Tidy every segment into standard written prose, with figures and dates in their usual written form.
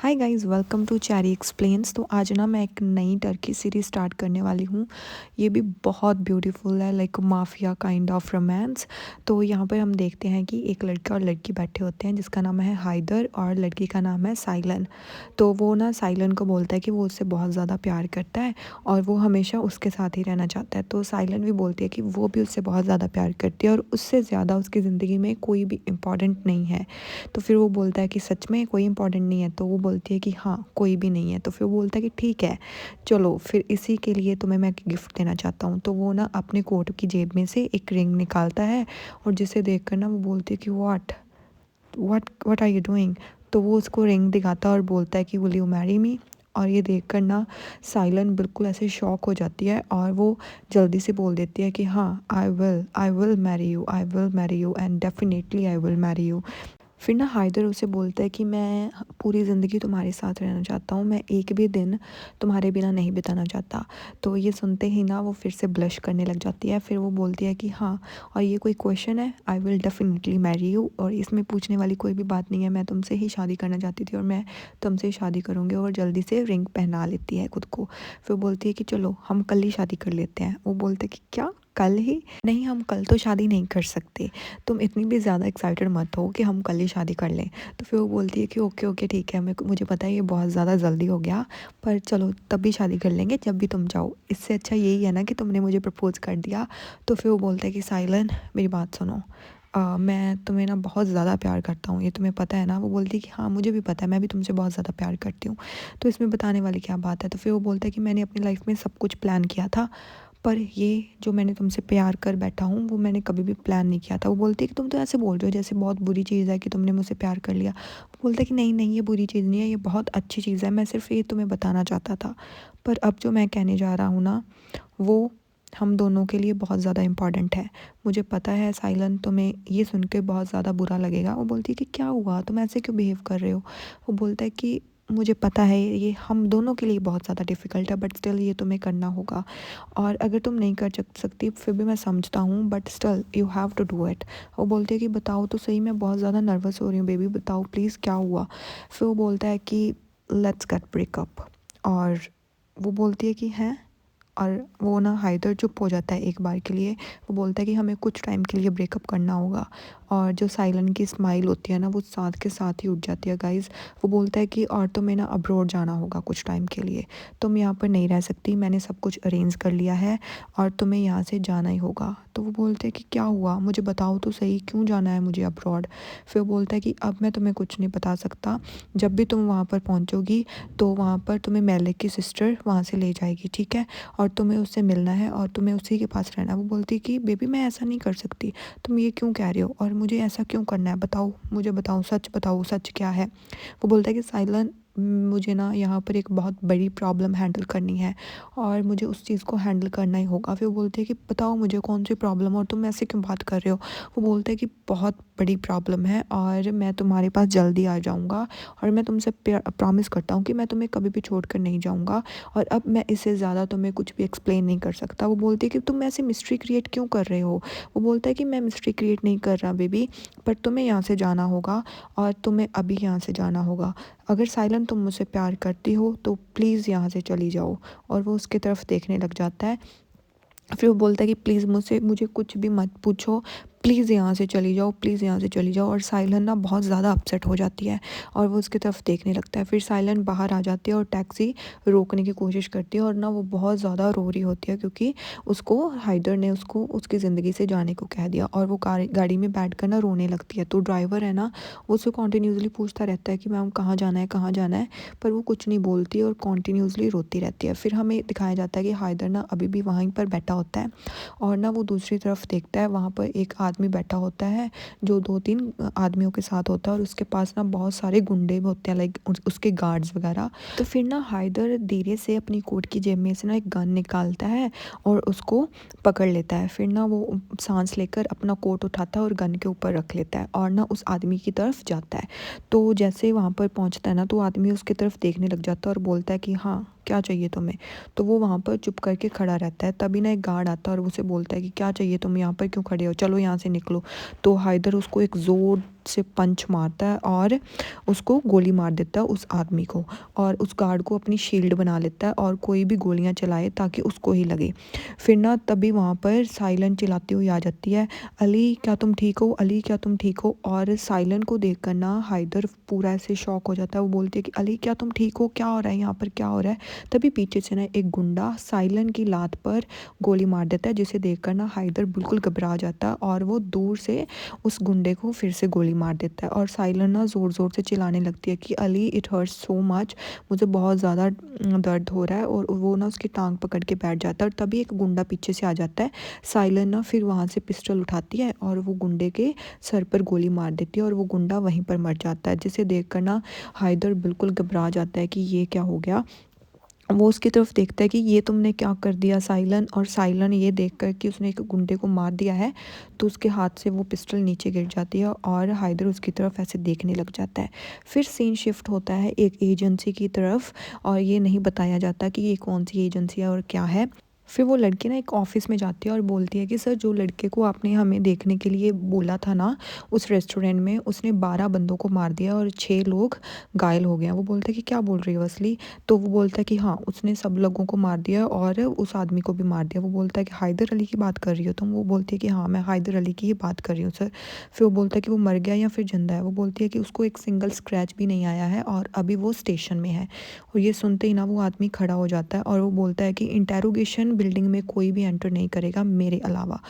Hi guys, welcome to Cherry explains. तो आज ना मैं एक नई टर्की सीरीज़ स्टार्ट करने वाली हूँ। ये भी बहुत ब्यूटीफुल है, like mafia kind of romance. तो यहाँ पर हम देखते हैं कि एक लड़का और लड़की बैठे होते हैं जिसका नाम है हाइदर और लड़की का नाम है साइलन। तो वो ना साइलन को बोलता है कि वो उससे बहुत ज़्यादा प्यार करता है और वो हमेशा उसके साथ ही रहना चाहता है। तो साइलन भी बोलती है कि वो भी उससे बहुत ज़्यादा प्यार करती है और उससे ज़्यादा उसकी ज़िंदगी में कोई भी इम्पॉर्टेंट नहीं है। तो फिर वो बोलता है कि सच में कोई इम्पोर्टेंट नहीं है? तो वो बोलती है कि हाँ, कोई भी नहीं है। तो फिर वो बोलता है कि ठीक है, चलो फिर इसी के लिए तुम्हें मैं गिफ्ट देना चाहता हूँ। तो वो ना अपने कोट की जेब में से एक रिंग निकालता है और जिसे देखकर ना वो बोलती है कि what what what are you doing. तो वो उसको रिंग दिखाता है और बोलता है कि विल यू मैरी मी। और ये देखकर ना साइलन बिल्कुल ऐसे शॉक हो जाती है और वो जल्दी से बोल देती है कि हाँ, I will marry you and definitely I will marry you. फिर ना हाइदर उसे बोलता है कि मैं पूरी ज़िंदगी तुम्हारे साथ रहना चाहता हूँ, मैं एक भी दिन तुम्हारे बिना नहीं बिताना चाहता। तो ये सुनते ही ना वो फिर से ब्लश करने लग जाती है। फिर वो बोलती है कि हाँ, और ये कोई क्वेश्चन है? I will definitely marry you, और इसमें पूछने वाली कोई भी बात नहीं है। मैं तुमसे ही शादी करना चाहती थी और मैं तुमसे ही शादी करूँगी। और जल्दी से रिंग पहना लेती है खुद को। फिर बोलती है कि चलो हम कल ही शादी कर लेते हैं। वो बोलते हैं कि क्या कल ही? नहीं, हम कल तो शादी नहीं कर सकते। तुम इतनी भी ज़्यादा एक्साइटेड मत हो कि हम कल ही शादी कर लें। तो फिर वो बोलती है कि ओके ओके ठीक है, मुझे पता है ये बहुत ज़्यादा जल्दी हो गया, पर चलो तब भी शादी कर लेंगे जब भी तुम चाहो। इससे अच्छा यही है ना कि तुमने मुझे प्रपोज़ कर दिया। तो फिर वो बोलता है कि साइलन, मेरी बात सुनो। मैं तुम्हें ना बहुत ज़्यादा प्यार करता हूँ, ये तुम्हें पता है ना? वो बोलती है कि हाँ, मुझे भी पता है, मैं भी तुमसे बहुत ज़्यादा प्यार करती हूँ। तो इसमें बताने वाली क्या बात है? तो फिर वो बोलता है कि मैंने अपनी लाइफ में सब कुछ प्लान किया था, पर ये जो मैंने तुमसे प्यार कर बैठा हूँ वो मैंने कभी भी प्लान नहीं किया था। वो बोलती है कि तुम तो ऐसे बोल रहे हो जैसे बहुत बुरी चीज़ है कि तुमने मुझसे प्यार कर लिया। वो बोलता है कि नहीं नहीं, ये बुरी चीज़ नहीं है, ये बहुत अच्छी चीज़ है, मैं सिर्फ ये तुम्हें बताना चाहता था। पर अब जो मैं कहने जा रहा हूँ ना, वो हम दोनों के लिए बहुत ज़्यादा इम्पॉर्टेंट है। मुझे पता है साइलन, तुम्हें ये सुन के बहुत ज़्यादा बुरा लगेगा। वो बोलती है कि क्या हुआ, तुम ऐसे क्यों बिहेव कर रहे हो? वो बोलता है कि मुझे पता है ये हम दोनों के लिए बहुत ज़्यादा डिफ़िकल्ट है, बट स्टिल ये तुम्हें करना होगा। और अगर तुम नहीं कर सकती फिर भी मैं समझता हूँ, but still you have to do it. वो बोलती है कि बताओ तो सही, मैं बहुत ज़्यादा नर्वस हो रही हूँ बेबी, बताओ प्लीज़ क्या हुआ। फिर वो बोलता है कि लेट्स गेट ब्रेकअप। और वो बोलती है कि हैं, और वो ना हाइदर चुप हो जाता है एक बार के लिए। वो बोलता है कि हमें कुछ टाइम के लिए ब्रेकअप करना होगा। और जो साइलन की स्माइल होती है ना, वो साथ के साथ ही उठ जाती है गाइज़। वो बोलता है कि और तुम्हें ना अब्रॉड जाना होगा कुछ टाइम के लिए, तुम यहाँ पर नहीं रह सकती, मैंने सब कुछ अरेंज कर लिया है और तुम्हें यहाँ से जाना ही होगा। तो वो बोलते हैं कि क्या हुआ, मुझे बताओ तो सही, क्यों जाना है मुझे अब्रॉड। फिर वो बोलता है कि अब मैं तुम्हें कुछ नहीं बता सकता, जब भी तुम वहाँ पर पहुँचोगी तो वहाँ पर तुम्हें मेलिक की सिस्टर वहाँ से ले जाएगी, ठीक है? और तुम्हें उससे मिलना है और तुम्हें उसी के पास रहना है। वो बोलती है कि बेबी मैं ऐसा नहीं कर सकती, तुम ये क्यों कह रहे हो और मुझे ऐसा क्यों करना है? बताओ, मुझे बताओ, सच बताओ, सच क्या है? वो बोलता है कि साइलन, मुझे ना यहाँ पर एक बहुत बड़ी प्रॉब्लम हैंडल करनी है और मुझे उस चीज़ को हैंडल करना ही होगा। फिर वो बोलती है कि बताओ मुझे कौन सी प्रॉब्लम, और तुम ऐसे क्यों बात कर रहे हो? वो बोलता है कि बहुत बड़ी प्रॉब्लम है और मैं तुम्हारे पास जल्दी आ जाऊँगा और मैं तुमसे प्रॉमिस करता हूँ कि मैं तुम्हें कभी भी छोड़ कर नहीं जाऊँगा और अब मैं इससे ज़्यादा तुम्हें कुछ भी एक्सप्लेन नहीं कर सकता। वो बोलती है कि तुम ऐसे मिस्ट्री क्रिएट क्यों कर रहे हो? वो बोलता है कि मैं मिस्ट्री क्रिएट नहीं कर रहा बेबी, पर तुम्हें यहाँ से जाना होगा और तुम्हें अभी यहाँ से जाना होगा। अगर साइलन तुम मुझसे प्यार करती हो तो प्लीज़ यहाँ से चली जाओ। और वो उसकी तरफ देखने लग जाता है। फिर वो बोलता है कि प्लीज़ मुझे कुछ भी मत पूछो, प्लीज़ यहाँ से चली जाओ, प्लीज़ यहाँ से चली जाओ। और साइलन ना बहुत ज़्यादा अपसेट हो जाती है और वो उसकी तरफ देखने लगता है। फिर साइलन बाहर आ जाती है और टैक्सी रोकने की कोशिश करती है और ना वो बहुत ज़्यादा रो रही होती है क्योंकि उसको हाइदर ने उसको उसकी ज़िंदगी से जाने को कह दिया। और वो गाड़ी में बैठ कर ना रोने लगती है। तो ड्राइवर है ना, वो उससे कॉन्टीन्यूसली पूछता रहता है कि मैम कहाँ जाना है, कहाँ जाना है, पर वो कुछ नहीं बोलती और कॉन्टीन्यूसली रोती रहती है। फिर हमें दिखाया जाता है कि हाइदर ना अभी भी वहीं पर बैठा होता है और ना वो दूसरी तरफ देखता है, वहाँ पर एक आदमी बैठा होता है जो 2-3 आदमियों के साथ होता है और उसके पास ना बहुत सारे गुंडे भी होते हैं, लाइक उसके गार्ड्स वगैरह। तो फिर ना हाइदर धीरे से अपनी कोट की जेब में से ना एक गन निकालता है और उसको पकड़ लेता है। फिर ना वो सांस लेकर अपना कोट उठाता है और गन के ऊपर रख लेता है और ना उस आदमी की तरफ जाता है। तो जैसे वहाँ पर पहुँचता है ना, तो आदमी उसकी तरफ देखने लग जाता है और बोलता है कि हाँ, क्या चाहिए तुम्हें? तो वो वहाँ पर चुप करके खड़ा रहता है। तभी ना एक गार्ड आता है और उसे बोलता है कि क्या चाहिए, तुम यहाँ पर क्यों खड़े हो, चलो यहाँ से निकलो। तो हाइदर उसको एक से पंच मारता है और उसको गोली मार देता है उस आदमी को, और उस गार्ड को अपनी शील्ड बना लेता है और कोई भी गोलियां चलाए ताकि उसको ही लगे। फिर ना तभी वहाँ पर साइलन चिल्लाती हुई आ जाती है, अली क्या तुम ठीक हो, अली क्या तुम ठीक हो। और साइलन को देखकर ना हाइदर पूरा ऐसे शॉक हो जाता है। वो बोलती है कि अली क्या तुम ठीक हो, क्या हो रहा है यहाँ पर, क्या हो रहा है। तभी पीछे से ना एक गुंडा साइलन की लात पर गोली मार देता है, जिसे देखकर ना हाइदर बिल्कुल घबरा जाता है और वो दूर से उस गुंडे को फिर से गोली मार देता है। और साइलन ना ज़ोर ज़ोर से चिल्लाने लगती है कि Ali it hurts so much, मुझे बहुत ज़्यादा दर्द हो रहा है। और वो ना उसकी टांग पकड़ के बैठ जाता है, और तभी एक गुंडा पीछे से आ जाता है। साइलन ना फिर वहाँ से पिस्टल उठाती है और वो गुंडे के सर पर गोली मार देती है, और वो गुंडा वहीं पर मर जाता है, जिसे देखकर ना हाइदर बिल्कुल घबरा जाता है कि ये क्या हो गया। वो उसकी तरफ देखता है कि ये तुमने क्या कर दिया साइलन। और साइलन ये देखकर कि उसने एक गुंडे को मार दिया है, तो उसके हाथ से वो पिस्टल नीचे गिर जाती है और हाइदर उसकी तरफ ऐसे देखने लग जाता है। फिर सीन शिफ्ट होता है एक एजेंसी की तरफ, और ये नहीं बताया जाता कि ये कौन सी एजेंसी है और क्या है। फिर वो लड़की ना एक ऑफिस में जाती है और बोलती है कि सर, जो लड़के को आपने हमें देखने के लिए बोला था ना उस रेस्टोरेंट में, उसने 12 बंदों को मार दिया और 6 लोग घायल हो गए हैं। वो बोलता है कि क्या बोल रही हो असली। तो वो बोलता है कि हाँ, उसने सब लोगों को मार दिया और उस आदमी को भी मार दिया। वो बोलता है कि हैदर अली की बात कर रही हो तुम। वो बोलती है कि हाँ, मैं हैदर अली की ही बात कर रही हूँ सर। फिर वो बोलता है कि वो मर गया या फिर जिंदा है। वो बोलती है कि उसको एक सिंगल स्क्रैच भी नहीं आया है और अभी वो स्टेशन में है। और ये सुनते ही ना वो आदमी खड़ा हो जाता है और वो बोलता है कि इंटेरोगेशन बिल्डिंग में कोई भी एंटर नहीं करेगा मेरे अलावा।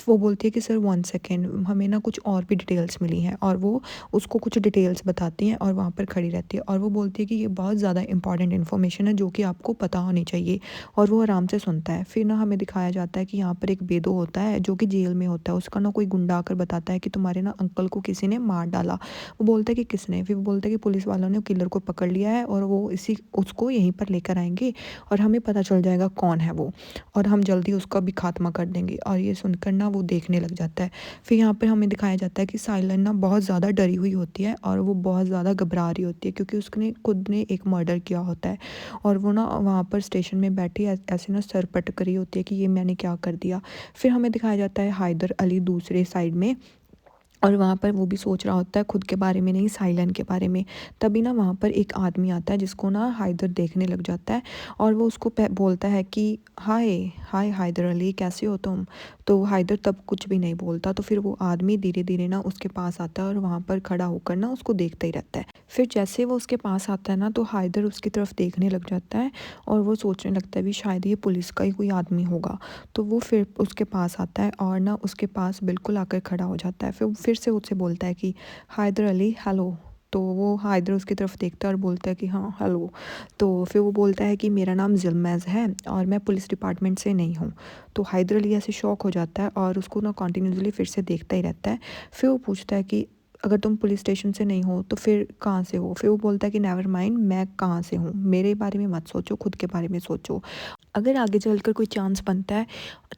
वो बोलती है कि सर 1 सेकेंड, हमें ना कुछ और भी डिटेल्स मिली हैं। और वो उसको कुछ डिटेल्स बताती हैं और वहाँ पर खड़ी रहती है, और वो बोलती है कि ये बहुत ज़्यादा इंपॉर्टेंट इन्फॉर्मेशन है जो कि आपको पता होनी चाहिए। और वो आराम से सुनता है। फिर ना हमें दिखाया जाता है कि यहाँ पर एक बेदो होता है जो कि जेल में होता है। उसका ना कोई गुंडा आकर बताता है कि तुम्हारे ना अंकल को किसी ने मार डाला। वो बोलता है कि किसने। फिर वो बोलता है कि पुलिस वालों ने किलर को पकड़ लिया है और वो इसी उसको यहीं पर लेकर आएंगे और हमें पता चल जाएगा कौन है वो, और हम जल्दी उसका भी खात्मा कर देंगे। और ये सुनकर ना वो देखने लग जाता है। फिर यहाँ पर हमें दिखाया जाता है कि साइलन ना बहुत ज़्यादा डरी हुई होती है और वो बहुत ज़्यादा घबरा रही होती है, क्योंकि उसने खुद ने एक मर्डर किया होता है। और वो ना वहाँ पर स्टेशन में बैठी ऐसे ना सर पटक रही होती है कि ये मैंने क्या कर दिया। फिर हमें दिखाया जाता है हैदर अली दूसरे साइड में, और वहाँ पर वो भी सोच रहा होता है खुद के बारे में नहीं, साइलन के बारे में। तभी ना वहाँ पर एक आदमी आता है जिसको ना हाइदर देखने लग जाता है, और वो उसको बोलता है कि हाय हाय हैदर अली, कैसे हो तुम। तो हाइदर तब कुछ भी नहीं बोलता। तो फिर वो आदमी धीरे धीरे ना उसके पास आता है और वहाँ पर खड़ा होकर ना उसको देखता ही रहता है। फिर जैसे वो उसके पास आता है ना, तो हाइदर उसकी तरफ देखने लग जाता है और वो सोचने लगता है भी शायद ये पुलिस का ही कोई आदमी होगा। तो वो फिर उसके पास आता है और ना उसके पास बिल्कुल आकर खड़ा हो जाता है। फिर से उससे बोलता है कि हैदर अली हेलो। तो वो हैदर उसकी तरफ देखता है और बोलता है कि हाँ हेलो। तो फिर वो बोलता है कि मेरा नाम जुल्मैज़ है और मैं पुलिस डिपार्टमेंट से नहीं हूँ। तो हैदर अली ऐसे शॉक हो जाता है और उसको ना कॉन्टीन्यूसली फिर से देखता ही रहता है। फिर वो पूछता है कि अगर तुम पुलिस स्टेशन से नहीं हो तो फिर कहाँ से हो। फिर वो बोलता है कि नेवर माइंड, मैं कहाँ से हूँ, मेरे बारे में मत सोचो, खुद के बारे में सोचो। अगर आगे चलकर कोई चांस बनता है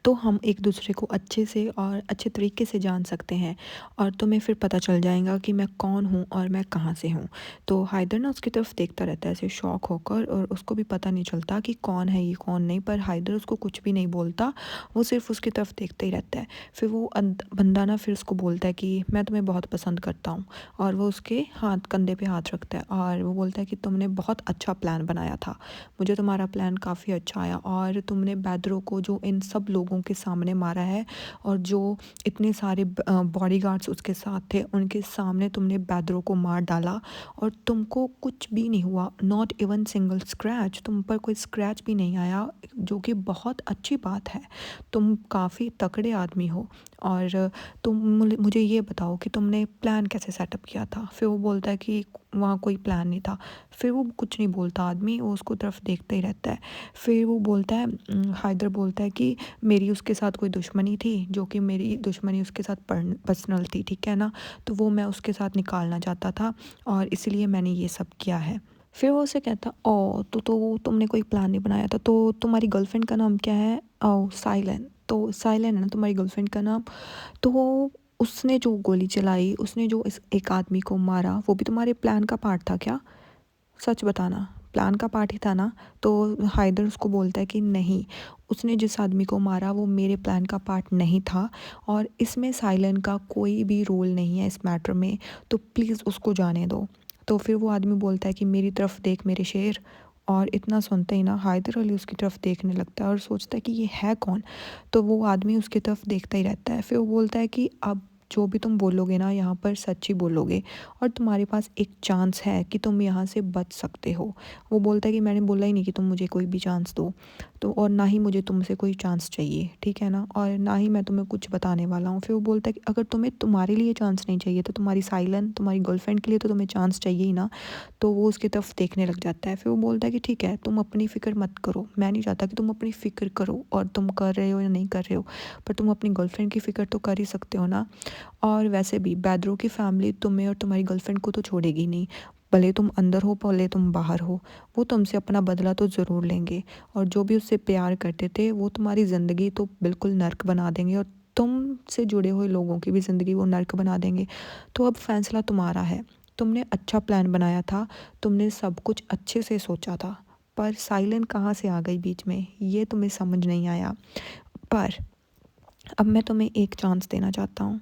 तो हम एक दूसरे को अच्छे से और अच्छे तरीके से जान सकते हैं, और तुम्हें फिर पता चल जाएगा कि मैं कौन हूँ और मैं कहाँ से हूँ। तो हैदर ना उसकी तरफ देखता रहता है ऐसे शॉक होकर, और उसको भी पता नहीं चलता कि कौन है ये कौन नहीं, पर हैदर उसको कुछ भी नहीं बोलता, वो सिर्फ उसकी तरफ देखता ही रहता है। फिर वो बंदा ना फिर उसको बोलता है कि मैं तुम्हें बहुत पसंद करता हूँ, और वो उसके कंधे पे हाथ रखता है और वो बोलता है कि तुमने बहुत अच्छा प्लान बनाया था, मुझे तुम्हारा प्लान काफ़ी अच्छा आया, और तुमने बैदरों को जो इन सब लोगों के सामने मारा है और जो इतने सारे बॉडीगार्ड्स उसके साथ थे उनके सामने तुमने बैदरों को मार डाला, और तुमको कुछ भी नहीं हुआ, नॉट इवन सिंगल स्क्रैच, तुम पर कोई स्क्रैच भी नहीं आया, जो कि बहुत अच्छी बात है। तुम काफ़ी तगड़े आदमी हो। और तुम मुझे ये बताओ कि तुमने प्लान कैसे सेटअप किया था। फिर वो बोलता है कि वहाँ कोई प्लान नहीं था। फिर वो कुछ नहीं बोलता आदमी, वो उसको तरफ देखता ही रहता है। फिर वो बोलता है हैदर बोलता है कि मेरी उसके साथ कोई दुश्मनी थी, जो कि मेरी दुश्मनी उसके साथ पर्सनल थी, ठीक है ना, तो वो मैं उसके साथ निकालना चाहता था और इसीलिए मैंने ये सब किया है। फिर वो उसे कहता, ओ तो तुमने कोई प्लान नहीं बनाया था, तो तुम्हारी गर्लफ्रेंड का नाम क्या है। ओ साइलेंट, तो साइलेंट है ना तुम्हारी गर्लफ्रेंड का नाम। तो वो उसने जो गोली चलाई, उसने जो इस एक आदमी को मारा, वो भी तुम्हारे प्लान का पार्ट था क्या, सच बताना, प्लान का पार्ट ही था ना। तो हाइदर उसको बोलता है कि नहीं, उसने जिस आदमी को मारा वो मेरे प्लान का पार्ट नहीं था और इसमें साइलन का कोई भी रोल नहीं है इस मैटर में, तो प्लीज़ उसको जाने दो। तो फिर वो आदमी बोलता है कि मेरी तरफ देख मेरे शेर। और इतना सुनते ही ना हैदर अली उसकी तरफ देखने लगता है और सोचता है कि ये है कौन। तो वो आदमी उसकी तरफ देखता ही रहता है। फिर वो बोलता है कि अब जो भी तुम बोलोगे ना यहाँ पर सच ही बोलोगे और तुम्हारे पास एक चांस है कि तुम यहाँ से बच सकते हो। वो बोलता है कि मैंने बोला ही नहीं कि तुम मुझे कोई भी चांस दो, तो और ना ही मुझे तुमसे कोई चांस चाहिए, ठीक है ना, और ना ही मैं तुम्हें कुछ बताने वाला हूँ। फिर वो बोलता है कि अगर तुम्हें तुम्हारे लिए चांस नहीं चाहिए तो तुम्हारी साइलन तुम्हारी गर्लफ्रेंड के लिए तो तुम्हें चांस चाहिए ही ना। तो वो उसकी तरफ देखने लग जाता है। फिर वो बोलता है कि ठीक है, तुम अपनी फ़िक्र मत करो, मैं नहीं चाहता कि तुम अपनी फ़िक्र करो और तुम कर रहे हो या नहीं कर रहे हो, पर तुम अपनी गर्लफ्रेंड की फ़िक्र तो कर ही सकते हो ना। और वैसे भी बैदरों की फैमिली तुम्हें और तुम्हारी गर्लफ्रेंड को तो छोड़ेगी नहीं, भले तुम अंदर हो भले तुम बाहर हो, वो तुमसे अपना बदला तो ज़रूर लेंगे। और जो भी उससे प्यार करते थे वो तुम्हारी ज़िंदगी तो बिल्कुल नर्क बना देंगे और तुमसे जुड़े हुए लोगों की भी ज़िंदगी वो नर्क बना देंगे। तो अब फैसला तुम्हारा है। तुमने अच्छा प्लान बनाया था, तुमने सब कुछ अच्छे से सोचा था, पर साइलेंट कहाँ से आ गई बीच में ये तुम्हें समझ नहीं आया। पर अब मैं तुम्हें एक चांस देना चाहता हूँ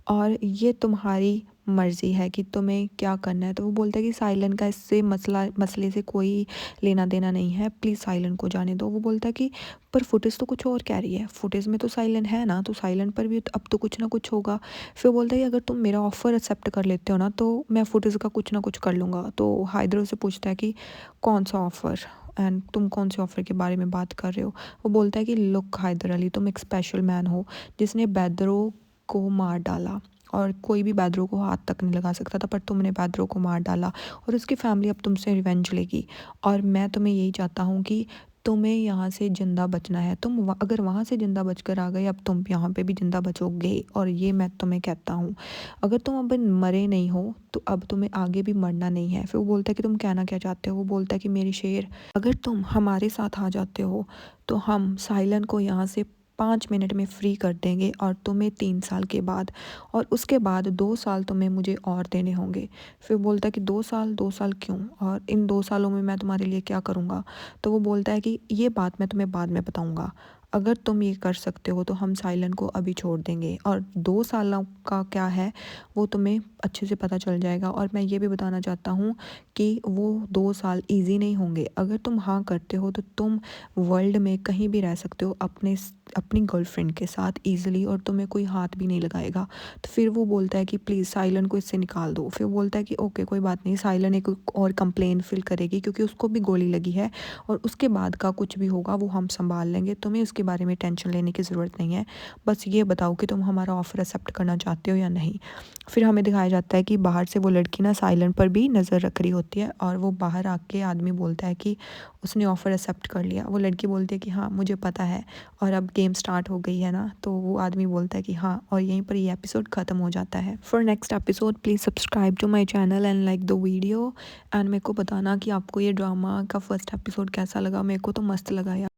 और ये तुम्हारी मर्ज़ी है कि तुम्हें क्या करना है। तो वो बोलता है कि साइलन का इससे मसले से कोई लेना देना नहीं है, प्लीज़ साइलन को जाने दो। वो बोलता है कि पर फुटेज तो कुछ और कह रही है, फुटेज में तो साइलन है ना, तो साइलन पर भी अब तो कुछ ना कुछ होगा। फिर बोलता है कि अगर तुम मेरा ऑफ़र एक्सेप्ट कर लेते हो ना तो मैं फुटेज का कुछ ना कुछ कर लूँगा। तो हाइदर से पूछता है कि कौन सा ऑफ़र एंड तुम कौन से ऑफ़र के बारे में बात कर रहे हो। वो बोलता है कि लुक हैदर अली, तुम एक स्पेशल मैन हो जिसने बैदरों को मार डाला और कोई भी बैदरों को हाथ तक नहीं लगा सकता था, पर तुमने बैदरों को मार डाला और उसकी फैमिली अब तुमसे रिवेंज लेगी। और मैं तुम्हें यही चाहता हूँ कि तुम्हें यहाँ से ज़िंदा बचना है। तुम अगर वहाँ से ज़िंदा बचकर आ गए, अब तुम यहाँ पे भी ज़िंदा बचोगे और ये मैं तुम्हें कहता हूँ। अगर तुम अब मरे नहीं हो तो अब तुम्हें आगे भी मरना नहीं है। फिर वो बोलता है कि तुम कहना क्या चाहते हो। वो बोलता है कि मेरी शेर, अगर तुम हमारे साथ आ जाते हो तो हम साइलन को यहाँ से 5 मिनट में फ्री कर देंगे और तुम्हें 3 साल के बाद, और उसके बाद 2 साल तुम्हें मुझे और देने होंगे। फिर बोलता है कि 2 साल, 2 साल क्यों, और इन 2 सालों में मैं तुम्हारे लिए क्या करूँगा। तो वो बोलता है कि ये बात मैं तुम्हें बाद में बताऊँगा, अगर तुम ये कर सकते हो तो हम साइलन को अभी छोड़ देंगे, और 2 सालों का क्या है वो तुम्हें अच्छे से पता चल जाएगा। और मैं ये भी बताना चाहता हूँ कि वो 2 साल ईजी नहीं होंगे। अगर तुम हाँ करते हो तो तुम वर्ल्ड में कहीं भी रह सकते हो अपनी गर्लफ्रेंड के साथ ईजिली, और तुम्हें कोई हाथ भी नहीं लगाएगा। तो फिर वो बोलता है कि प्लीज़ साइलन को इससे निकाल दो। फिर बोलता है कि ओके कोई बात नहीं, साइलन एक और कंप्लेन फिल करेगी क्योंकि उसको भी गोली लगी है, और उसके बाद का कुछ भी होगा वो हम संभाल लेंगे, तुम्हें उसके बारे में टेंशन लेने की ज़रूरत नहीं है। बस ये बताओ कि तुम हमारा ऑफ़र एक्सेप्ट करना चाहते हो या नहीं। फिर हमें दिखाया जाता है कि बाहर से वो लड़की ना साइलन पर भी नज़र रख रही होती है, और वो बाहर आके आदमी बोलता है कि उसने ऑफ़र एक्सेप्ट कर लिया। वो लड़की बोलती है कि हाँ मुझे पता है, और अब गेम स्टार्ट हो गई है ना। तो वो आदमी बोलता है कि हाँ, और यहीं पर ये एपिसोड ख़त्म हो जाता है। For next episode please subscribe to my channel and like the video, and मेरे को बताना कि आपको ये ड्रामा का फर्स्ट एपिसोड कैसा लगा। मेरे को तो मस्त लगा यार।